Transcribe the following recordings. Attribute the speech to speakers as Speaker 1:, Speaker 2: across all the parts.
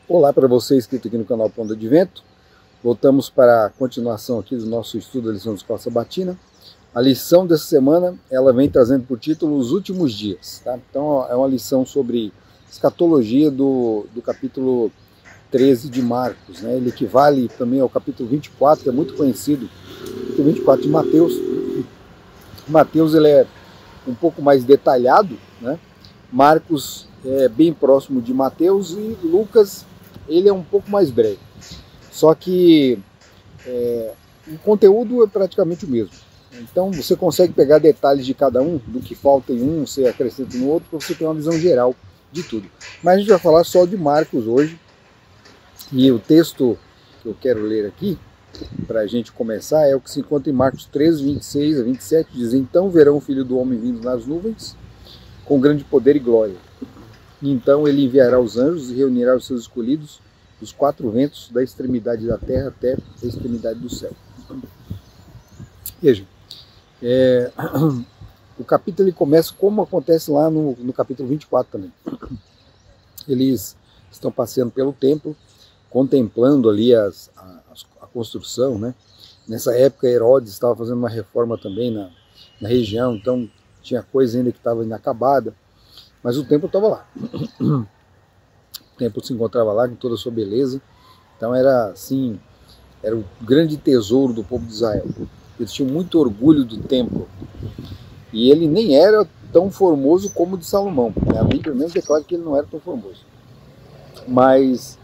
Speaker 1: Olá para você inscrito aqui no canal Pão do Advento. Voltamos para a continuação aqui do nosso estudo da lição da Escola Sabatina. A lição dessa semana, ela vem trazendo por título Os Últimos Dias. Tá? Então é uma lição sobre escatologia do capítulo 13 de Marcos. Né? Ele equivale também ao capítulo 24, que é muito conhecido, o capítulo 24 de Mateus. Mateus ele é um pouco mais detalhado, né? Marcos é bem próximo de Mateus e Lucas ele é um pouco mais breve. Só que o conteúdo é praticamente o mesmo. Então você consegue pegar detalhes de cada um, do que falta em um, você acrescenta no outro, para você ter uma visão geral de tudo. Mas a gente vai falar só de Marcos hoje. E o texto que eu quero ler aqui, para a gente começar, é o que se encontra em Marcos 13, 26 a 27, diz: Então verão o Filho do Homem vindo nas nuvens, com grande poder e glória. E então ele enviará os anjos e reunirá os seus escolhidos dos quatro ventos, da extremidade da terra até a extremidade do céu. Veja, o capítulo ele começa como acontece lá no capítulo 24 também. Eles estão passeando pelo templo, contemplando ali a construção, né? Nessa época Herodes estava fazendo uma reforma também na região, então tinha coisa ainda que estava inacabada, mas o templo estava lá. O templo se encontrava lá com toda a sua beleza, então era assim, era o grande tesouro do povo de Israel. Eles tinham muito orgulho do templo, e ele nem era tão formoso como o de Salomão, né? A Bíblia mesmo declara que ele não era tão formoso, mas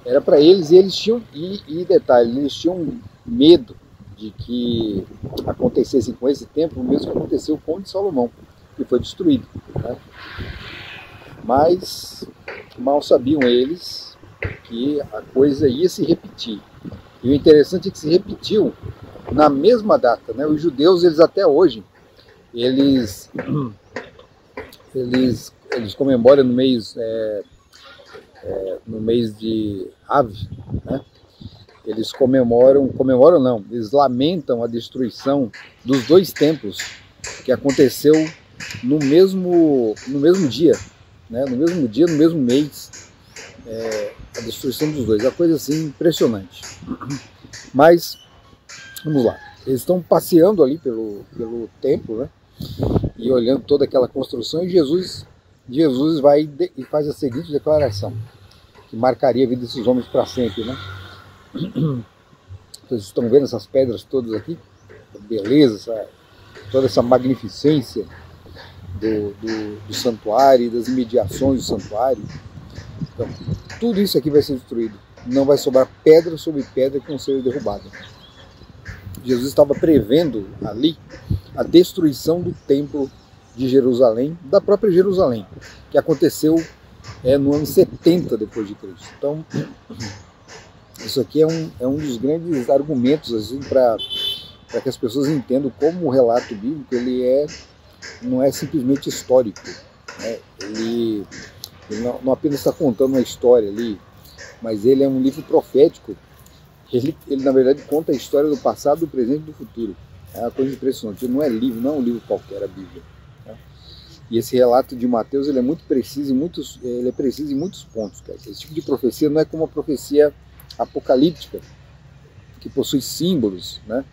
Speaker 1: era para eles, e eles tinham, e detalhe, eles tinham medo de que acontecesse com esse templo o mesmo que aconteceu com o de Salomão, que foi destruído, né? Mas mal sabiam eles que a coisa ia se repetir. E o interessante é que se repetiu na mesma data, né? Os judeus, eles até hoje, eles comemoram no mês de Av, né? Eles eles lamentam a destruição dos dois templos que aconteceu no mesmo dia, né? No mesmo mês, a destruição dos dois. É uma coisa assim impressionante. Mas, vamos lá. Eles estão passeando ali pelo templo, né? E olhando toda aquela construção, e Jesus vai e faz a seguinte declaração, que marcaria a vida desses homens para sempre, né? Vocês estão vendo essas pedras todas aqui? A beleza, toda essa magnificência do santuário, das imediações do santuário. Então, tudo isso aqui vai ser destruído. Não vai sobrar pedra sobre pedra que não seja derrubada. Jesus estava prevendo ali a destruição do templo de Jerusalém, da própria Jerusalém, que aconteceu no ano 70 depois de Cristo. Então, isso aqui é um dos grandes argumentos assim, para que as pessoas entendam como o relato bíblico ele não é simplesmente histórico, né? Ele não apenas está contando uma história ali, mas ele é um livro profético. Ele na verdade conta a história do passado, do presente e do futuro. É uma coisa impressionante. Ele não é um livro qualquer, a Bíblia, né? E esse relato de Mateus ele é muito preciso em muitos pontos, cara. Esse tipo de profecia não é como a profecia apocalíptica, que possui símbolos, né?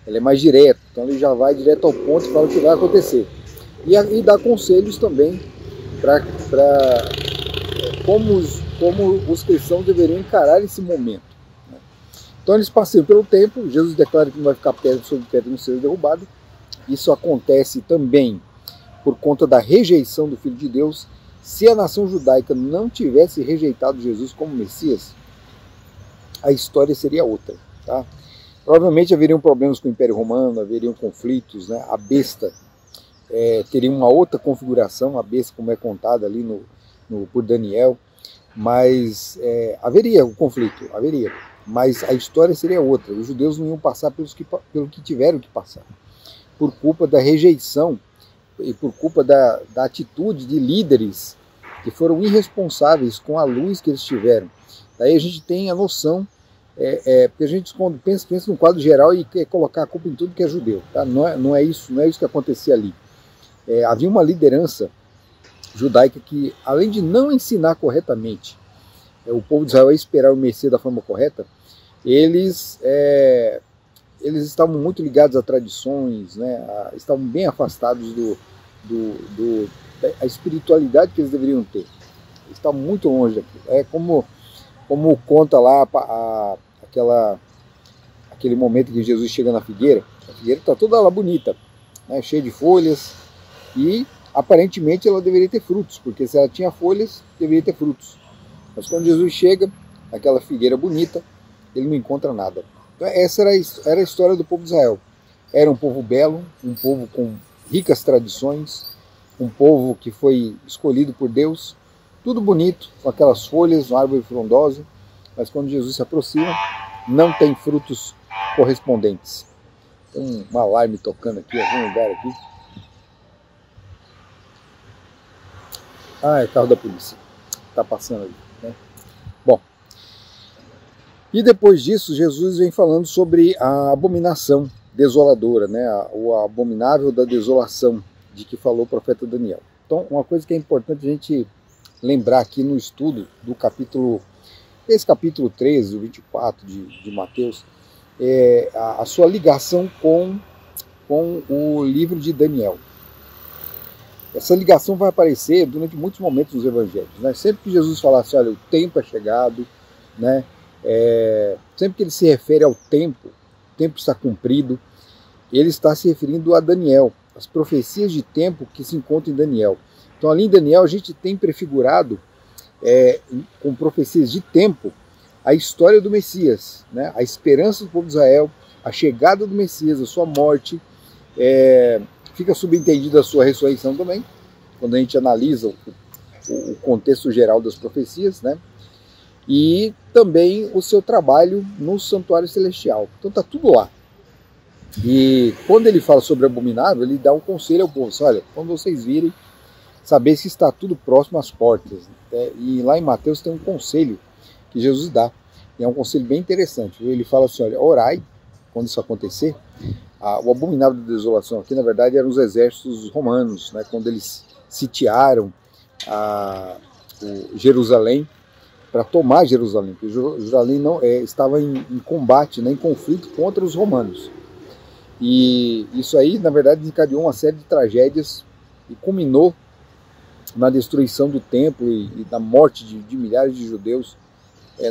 Speaker 1: Ele é mais direto, então ele já vai direto ao ponto e fala o que vai acontecer. E dá conselhos também para como os cristãos deveriam encarar esse momento, né? Então eles passeiam pelo templo, Jesus declara que não vai ficar pedra sobre pedra não ser derrubado. Isso acontece também por conta da rejeição do Filho de Deus. Se a nação judaica não tivesse rejeitado Jesus como Messias, a história seria outra, tá? Provavelmente haveriam problemas com o Império Romano, haveriam conflitos, né? A besta teria uma outra configuração, a besta como é contada ali por Daniel, mas haveria o conflito, mas a história seria outra. Os judeus não iam passar pelo que tiveram que passar, por culpa da rejeição e por culpa da atitude de líderes que foram irresponsáveis com a luz que eles tiveram. Daí a gente tem a noção, porque a gente quando pensa no quadro geral e quer colocar a culpa em tudo que é judeu, tá? Não é isso que acontecia ali. Havia uma liderança judaica que, além de não ensinar corretamente o povo de Israel a esperar o Messias da forma correta, eles estavam muito ligados a tradições, né? Estavam bem afastados da espiritualidade que eles deveriam ter. Eles estavam muito longe daquilo. É como conta lá aquele momento que Jesus chega na figueira. A figueira está toda lá bonita, né? Cheia de folhas, e aparentemente ela deveria ter frutos, porque se ela tinha folhas, deveria ter frutos. Mas quando Jesus chega naquela figueira bonita, ele não encontra nada. Então essa era a história do povo de Israel. Era um povo belo, um povo com ricas tradições, um povo que foi escolhido por Deus, tudo bonito, com aquelas folhas, uma árvore frondosa, mas quando Jesus se aproxima, não tem frutos correspondentes. Tem um alarme tocando aqui, em algum lugar aqui. É carro da polícia. Está passando ali, né? Bom, e depois disso, Jesus vem falando sobre a abominação desoladora, né? O abominável da desolação, de que falou o profeta Daniel. Então, uma coisa que é importante a gente lembrar aqui no estudo do esse capítulo 13, o 24 de Mateus, é a sua ligação com o livro de Daniel. Essa ligação vai aparecer durante muitos momentos nos evangelhos, né? Sempre que Jesus falasse, olha, o tempo é chegado, né? Sempre que ele se refere ao tempo, o tempo está cumprido, ele está se referindo a Daniel, as profecias de tempo que se encontram em Daniel. Então ali em Daniel a gente tem prefigurado, com profecias de tempo, a história do Messias, né? A esperança do povo de Israel, a chegada do Messias, a sua morte, fica subentendida a sua ressurreição também, quando a gente analisa o contexto geral das profecias, né? E também o seu trabalho no santuário celestial. Então está tudo lá. E quando ele fala sobre abominável, ele dá um conselho ao povo. Olha, quando vocês virem, saber se está tudo próximo às portas. E lá em Mateus tem um conselho que Jesus dá. E é um conselho bem interessante. Ele fala assim, olha, orai, quando isso acontecer. O abominável da desolação aqui, na verdade, eram os exércitos romanos, né, quando eles sitiaram Jerusalém, para tomar Jerusalém, porque Jerusalém estava em combate, né, em conflito contra os romanos. E isso aí, na verdade, desencadeou uma série de tragédias e culminou na destruição do templo e na morte de milhares de judeus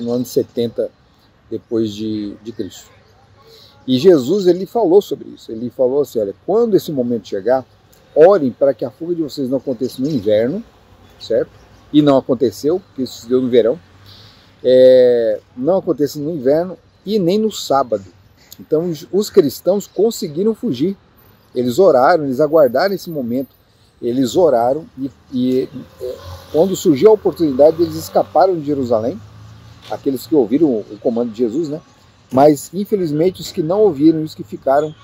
Speaker 1: no ano 70 depois de Cristo. E Jesus, ele falou sobre isso. Ele falou assim, olha, quando esse momento chegar, orem para que a fuga de vocês não aconteça no inverno, certo? E não aconteceu, porque isso se deu no verão. Não aconteça no inverno e nem no sábado. Então os cristãos conseguiram fugir. Eles oraram, eles aguardaram esse momento. Eles oraram e quando surgiu a oportunidade, eles escaparam de Jerusalém. Aqueles que ouviram o comando de Jesus, né? Mas infelizmente os que não ouviram, os que ficaram,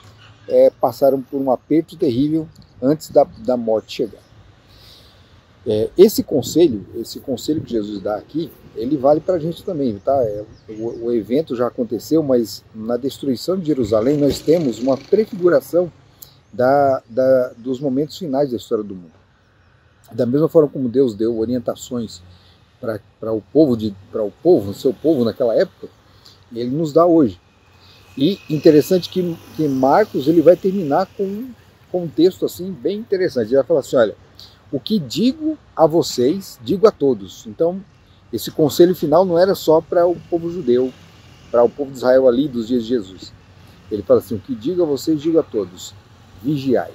Speaker 1: passaram por um aperto terrível antes da morte chegar. Esse conselho que Jesus dá aqui, ele vale para a gente também, tá? O evento já aconteceu, mas na destruição de Jerusalém nós temos uma prefiguração dos momentos finais da história do mundo. Da mesma forma como Deus deu orientações para o seu povo naquela época, ele nos dá hoje. E interessante que Marcos ele vai terminar com um texto assim bem interessante. Ele vai falar assim, olha, o que digo a vocês, digo a todos. Então, esse conselho final não era só para o povo judeu, para o povo de Israel ali dos dias de Jesus. Ele fala assim, o que digo a vocês, digo a todos, vigiai.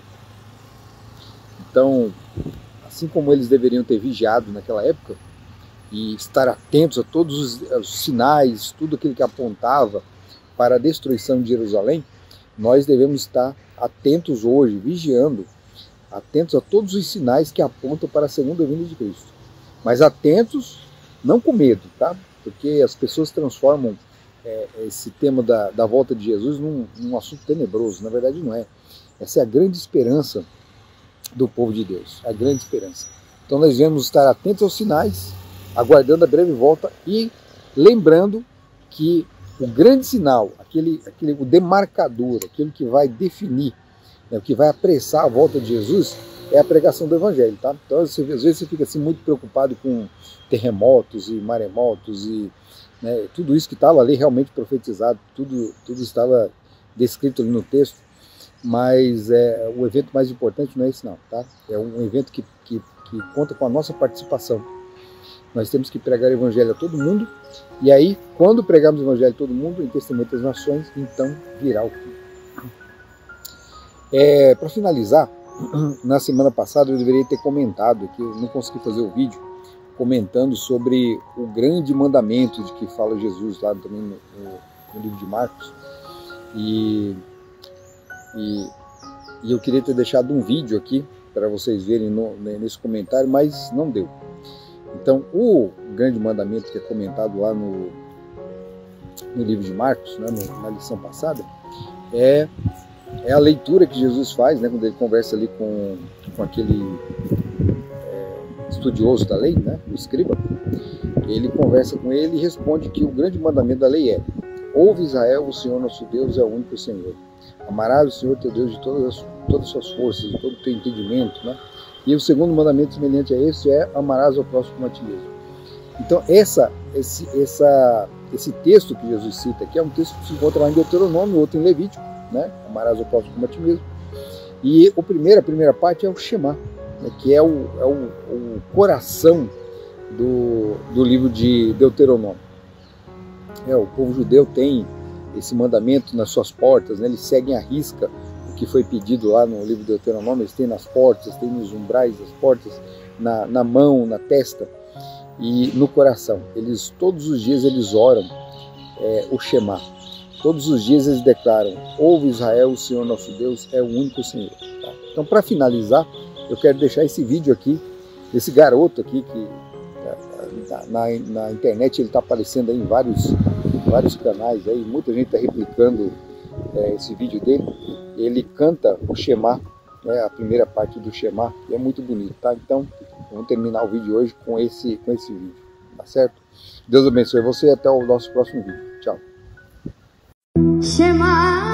Speaker 1: Então, assim como eles deveriam ter vigiado naquela época, e estar atentos a todos os sinais, tudo aquilo que apontava para a destruição de Jerusalém, nós devemos estar atentos hoje, vigiando, atentos a todos os sinais que apontam para a segunda vinda de Cristo. Mas atentos, não com medo, tá? Porque as pessoas transformam esse tema da volta de Jesus num assunto tenebroso. Na verdade não é. Essa é a grande esperança do povo de Deus, a grande esperança. Então nós devemos estar atentos aos sinais, aguardando a breve volta e lembrando que o grande sinal, o demarcador, aquilo que vai definir né? O que vai apressar a volta de Jesus é a pregação do Evangelho, tá? Então, às vezes você fica assim muito preocupado com terremotos e maremotos e, né, tudo isso que estava ali realmente profetizado, tudo estava descrito ali no texto, mas o evento mais importante não é esse não, tá? É um evento que conta com a nossa participação. Nós temos que pregar o Evangelho a todo mundo, e aí, quando pregarmos o Evangelho a todo mundo, em testemunho das nações, então virá o fim. Para finalizar, na semana passada eu deveria ter comentado aqui, eu não consegui fazer o vídeo, comentando sobre o grande mandamento de que fala Jesus lá também no livro de Marcos, e eu queria ter deixado um vídeo aqui para vocês verem nesse comentário, mas não deu. Então, o grande mandamento que é comentado lá no livro de Marcos, né, na lição passada, é a leitura que Jesus faz, né, quando ele conversa ali com aquele estudioso da lei, né, o escriba. Ele conversa com ele e responde que o grande mandamento da lei é: ouve Israel, o Senhor nosso Deus é o único Senhor. Amarás o Senhor teu Deus de todas as suas forças, de todo o teu entendimento, né? E o segundo mandamento semelhante a esse é: amarás ao próximo como a ti mesmo. Então esse texto que Jesus cita aqui é um texto que se encontra lá em Deuteronômio, outro em Levítico, né? Amarás ao próximo como a ti mesmo. E a primeira parte é o Shema, né? Que é o coração do livro de Deuteronômio. O povo judeu tem esse mandamento nas suas portas, né? Eles seguem à risca o que foi pedido lá no livro de Deuteronômio. Eles têm nas portas, têm nos umbrais das portas, na mão, na testa e no coração. Todos os dias eles oram o Shema. Todos os dias eles declaram: ouve Israel, o Senhor nosso Deus é o único Senhor. Tá? Então, para finalizar, eu quero deixar esse vídeo aqui, desse garoto aqui, que na internet ele está aparecendo aí em vários canais, aí, muita gente está replicando esse vídeo dele. Ele canta o Shema, né, a primeira parte do Shema, e é muito bonito, tá? Então, vamos terminar o vídeo hoje com esse vídeo, tá certo? Deus abençoe você e até o nosso próximo vídeo. Tchau.
Speaker 2: Shema.